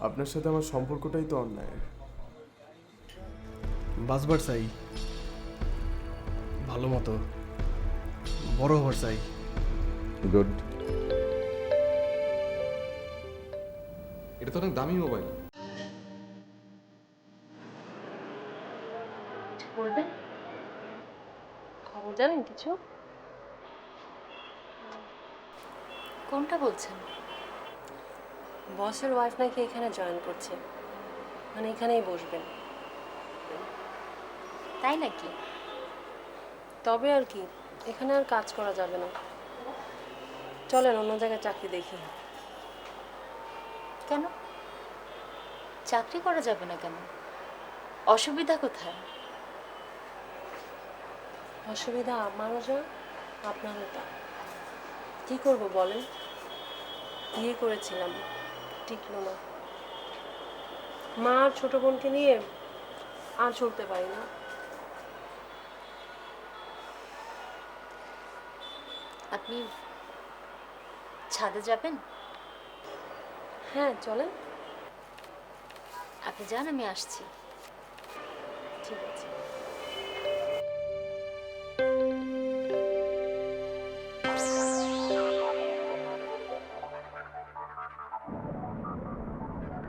আপনার সাথে আমার সম্পর্কটাই তো অন্যায়। বাঁচবার চাই, ভালো মতো বড় হবার চাই। গুড। এটা তো অনেক দামি মোবাইল। বলবেন, খবর জানেন কিছু? কোনটা বলছেন? বসের ওয়াইফ নাকি এখানে জয়েন করছে, মানে এখানেই বসবেন। তাই নাকি? তবে আর কি, এখানে আর কাজ করা যাবে না। চলেন অন্য জায়গায় চাকরি দেখি। কেন চাকরি করা যাবে না কেন? অসুবিধা কোথায়? অসুবিধা আমারও যা, আপনারও তা। কি করব বলেন? বিয়ে করেছিলাম, টিকলো না। মা আর ছোট বোনকে নিয়ে আর চলতে পারি না। আপনি ছাদে যাবেন? হ্যাঁ চলেন। আপনি যান, আমি আসছি। ঠিক আছে।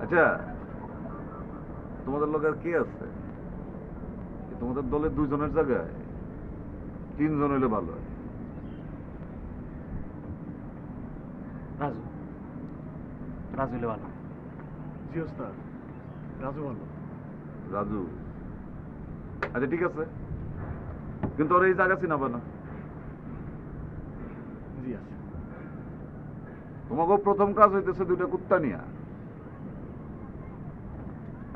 আচ্ছা, তোমাদের লোক আর কে আছে? তোমাদের দলে দুজনের জায়গায় তিনজন হইলে ভালো হয়। রাজু, রাজু হলে ভালো। জি ওস্তাদ, রাজু ভালো। রাজু, আচ্ছা ঠিক আছে, কিন্তু ওর এই জায়গা চিনাবে না। জি আছে। তোমাকে প্রথম কাজ হইতেছে দুইটা কুত্তা নিয়া।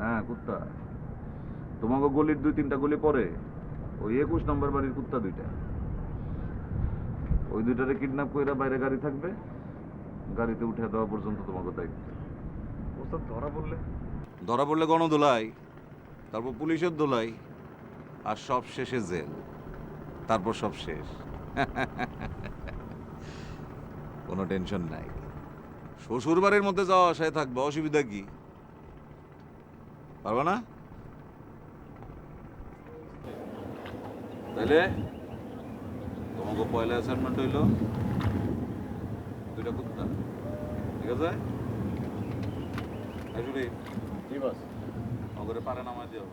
হ্যাঁ কুত্তা, তোমাকে গলির 2-3টা গলি পরে ওই 21 নম্বর বাড়ির কুত্তা দুইটা, ওই দুইটারে কিডন্যাপ করে বাইরে গাড়ি থাকবে, গাড়িতে উঠে দেওয়া পর্যন্ত তোমাকে দায়িত্ব। ওস্তাদ ধরা পড়লে গণধোলাই, তারপর পুলিশের ধোলাই, আর সব শেষে জেল, তারপর সব শেষ। কোনো টেনশন নাই, শ্বশুর বাড়ির মধ্যে যাওয়া আসায় থাকবে, অসুবিধা কি? পারবা না? তাইলে তোমাকে পয়লা অ্যাসাইনমেন্ট হইল দুইটা কুত্তা, ঠিক আছে? শুনি জি বস। অগরে পারে নামায় দিও।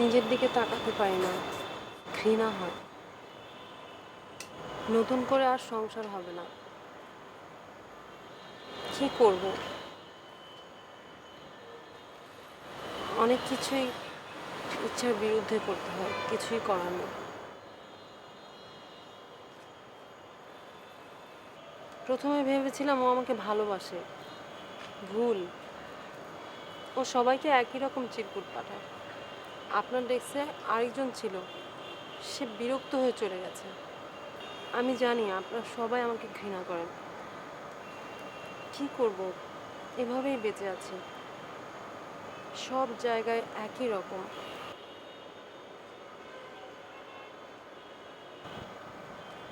নিজের দিকে তাকাতে পারি না, ঘৃণা হয়। নতুন করে আর সংসার হবে না। কি করব? অনেক কিছুই ইচ্ছার বিরুদ্ধে করতে হয়, কিছুই করার নেই। প্রথমে ভেবেছিলাম ও আমাকে ভালোবাসে, ভুল। ও সবাইকে একই রকম চিরকুট পাঠায়। আপনার ডেস্কে আরেকজন ছিল, সে বিরক্ত হয়ে চলে গেছে। আমি জানি আপনারা সবাই আমাকে ঘৃণা করেন। কি করব? এভাবেই বেঁচে আছি, সব জায়গায় একই রকম।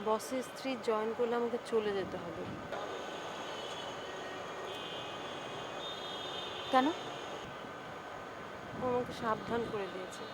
বসের স্ত্রী জয়েন করলে আমাকে চলে যেতে হবে। কেন? ও আমাকে সাবধান করে দিয়েছে।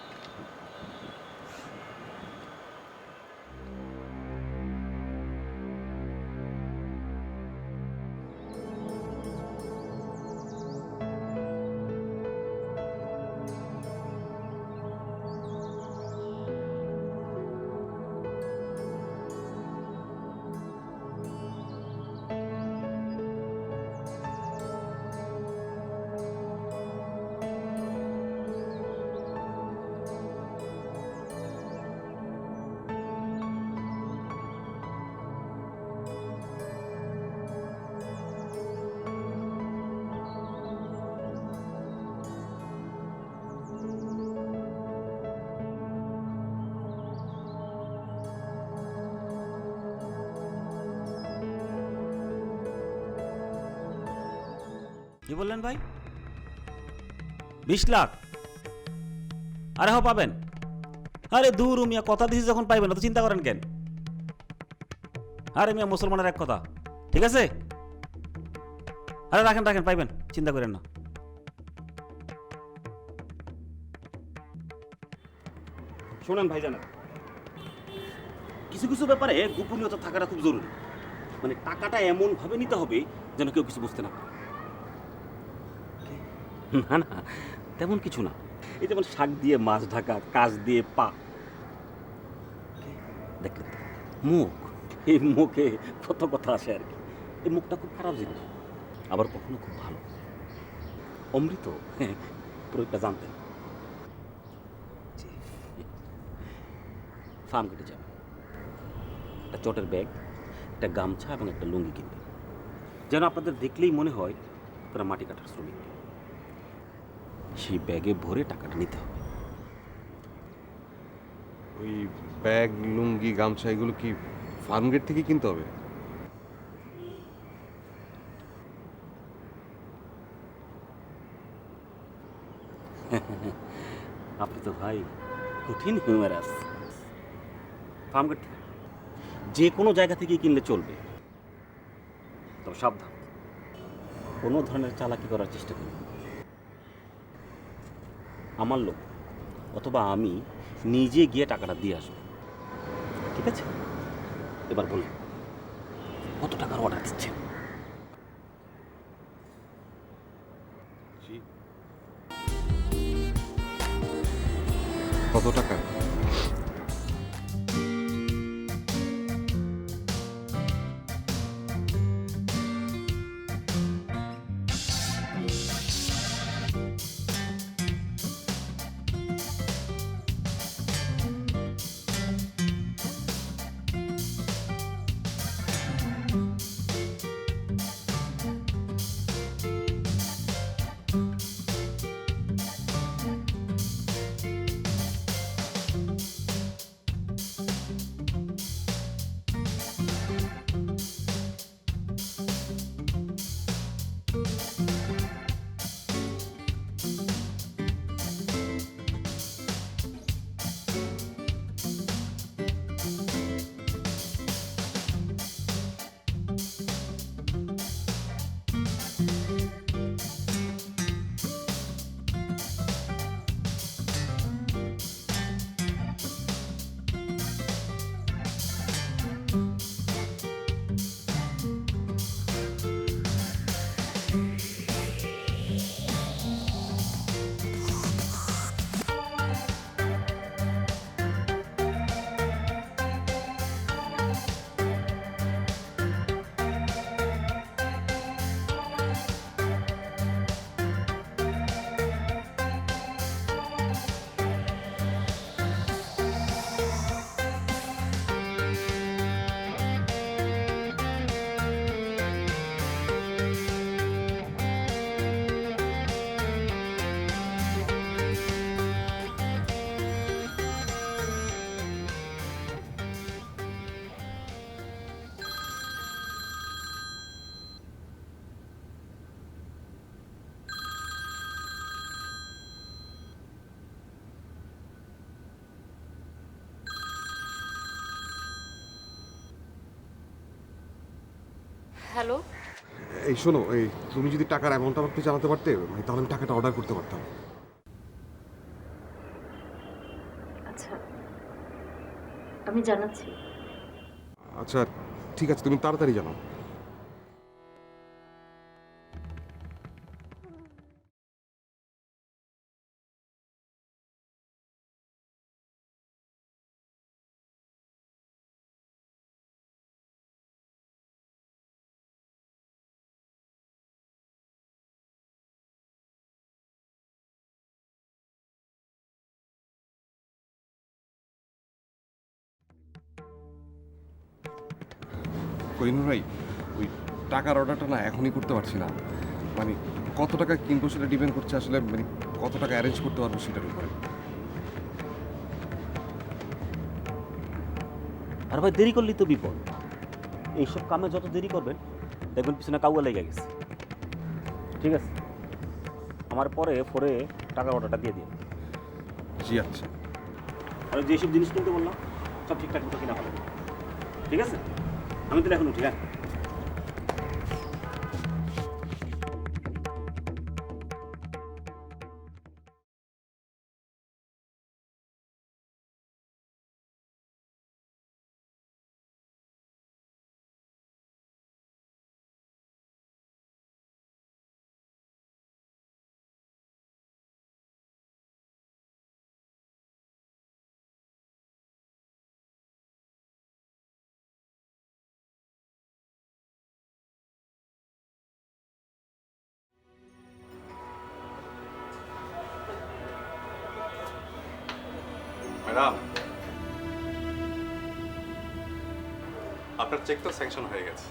কি বললেন ভাই? 20 লাখ? আরে হ পাবেন। আরে দূর মিয়া, কথা দিছি যখন পাইবেন না তো চিন্তা করেন কেন? আরে মিয়া মুসলমানের এক কথা, ঠিক আছে? আরে রাখেন রাখেন, পাইবেন, চিন্তা করেন না। শোনেন ভাই, জানেন কিছু কিছু ব্যাপারে গোপনীয়তা থাকাটা খুব জরুরি। মানে টাকাটা এমন ভাবে নিতে হবে যেন কেউ কিছু বুঝতে না পারে। না না, তেমন কিছু না। এই যেমন শাক দিয়ে মাছ ঢাকা, কাজ দিয়ে পা, দেখলেন মুখ, এই মুখে কত কথা আসে আর কি। এই মুখটা খুব খারাপ জিনিস, আবার কখনো খুব ভালো। অমৃত, পুরোটা জানতেন। ফার্ম কেটে যাবে, একটা চটের ব্যাগ, একটা গামছা এবং একটা লুঙ্গি কিনবে, যেন আপনাদের দেখলেই মনে হয় তারা মাটি কাটার শ্রমিক। সেই ব্যাগে ভরে টাকাটা নিতে হবে। ওই ব্যাগ, লুঙ্গি, গামছা এগুলো কি ফার্ম গেট থেকে কিনতে হবে? আপনি তো ভাই কঠিন হিউমারাস। ফার্ম গেট থেকে যে কোনো জায়গা থেকে কিনলে চলবে, তবে সাবধান, কোনো ধরনের চালাকি করার চেষ্টা করুন। আমার লোক অথবা আমি নিজে গিয়ে টাকাটা দিয়ে আসবো, ঠিক আছে? এবার বলুন কত টাকার অর্ডার দিচ্ছেন? কত টাকা? হ্যালো। এই শোনো, এই তুমি যদি টাকার অ্যামাউন্ট আমাকে জানাতে পারতে, মানে তাহলে আমি টাকাটা অর্ডার করতে পারতাম। আচ্ছা, আমি জানাচ্ছি। আচ্ছা ঠিক আছে, তুমি তাড়াতাড়ি জানাও। কহিনুর ভাই, ওই টাকার অর্ডারটা না এখনই করতে পারছি না। মানে কত টাকা কিনবো সেটা ডিপেন্ড করছে আসলে, মানে কত টাকা অ্যারেঞ্জ করতে পারবো সেটার উপরে। আর ভাই দেরি করলেই তো বিপদ। এইসব কামে যত দেরি করবেন দেখবেন পিছনে কাউয়া লেগে গেছে। ঠিক আছে, আমার পরে ফোরে টাকার অর্ডারটা দিয়ে দিন। জি আচ্ছা। আর যেসব জিনিস কিনতে বললাম সব ঠিকঠাক মতো কিনা হবে। ঠিক আছে, আমি তো এখন উঠি। হ্যাঁ, ম্যাডাম, আপনার চেক তো স্যাংশন হয়ে গেছে,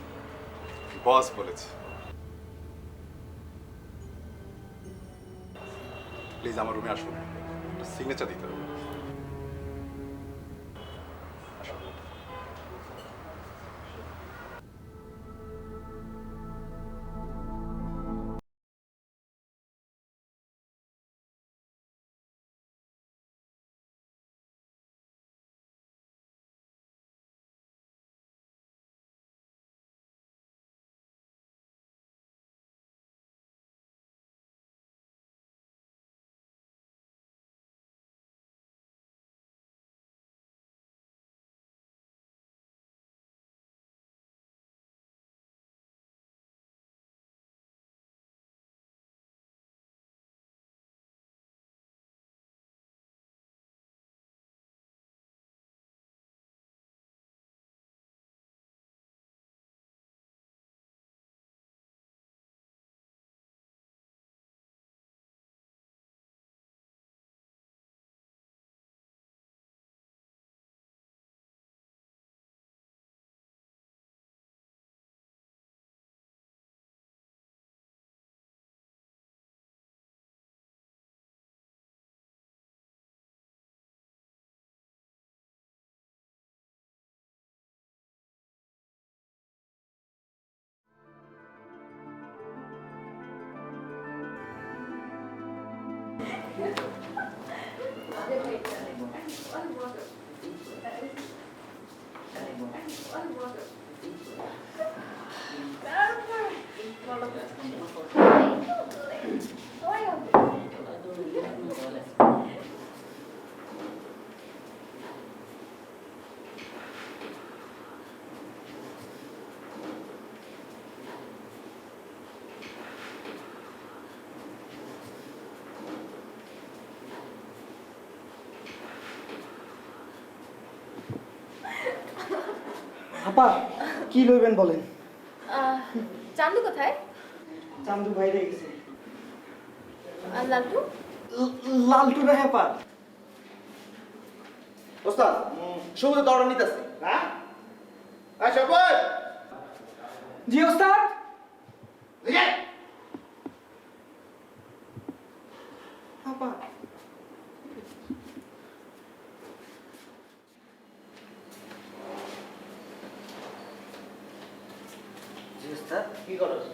বস বলেছে। প্লিজ আমার রুমে আসুন, সিগনেচার দিতে হবে। আপা কি লইবেন বলেন? চান্দু কোথায়? চান্দু বাইরে গেছে। আর লালটু? লালটু না আপা। ওস্তাদ শুভতে দৌড় নিতেছে। হ্যাঁ আচ্ছা বল। জি ওস্তাদ। আপা জি ওস্তাদ কি করছ?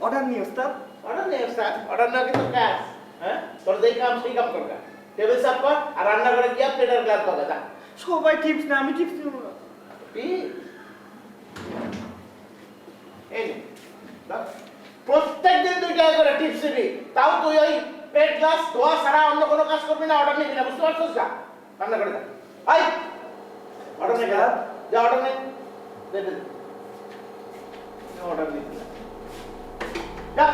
অর্ডার নি ওস্তাদ। অর্ডার নেই ওস্তাদ, অর্ডার না কিন্তু কাজ। হ্যাঁ তোর যেই কাম সেই কাম করবা। টেবিল সাফ কর আর রান্না করে গিয়া প্লেটার গ্লাস ধোয়া যা। সবাই টিপস না, আমি টিপস দিব না। এই নে প্রত্যেকদিন 2 টাকা করে টিপস দিবি, তাও তুই ওই পেট গ্লাস ধোয়া ছাড়া অন্য কোনো কাজ করবি না, অর্ডার নিবি না, বুঝতে পারছিস? যা রান্না করে যা। আই অর্ডার নে, যা অর্ডার নে, দে দে অর্ডার নিবি না, যা।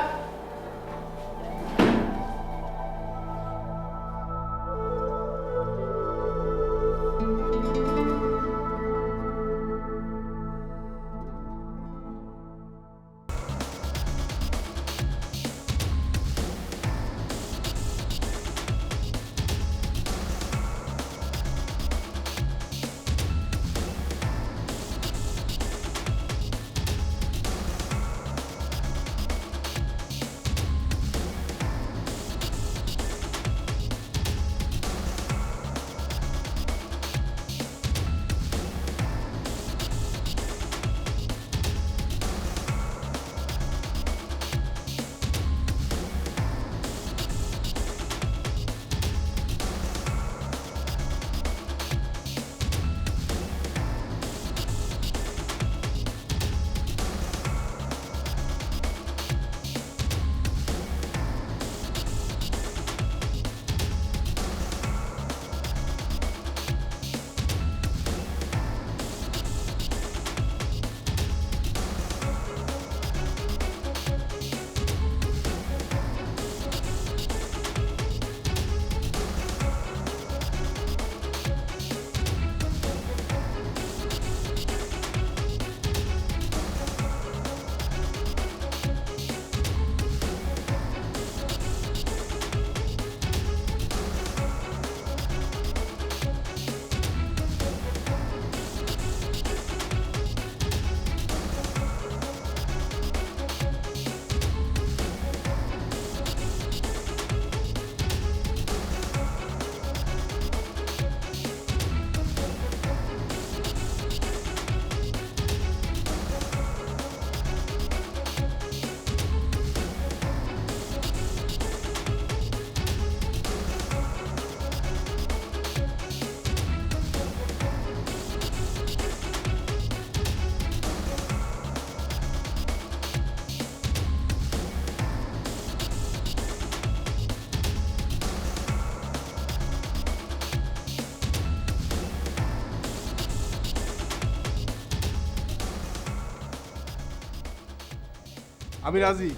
আমি রাজি।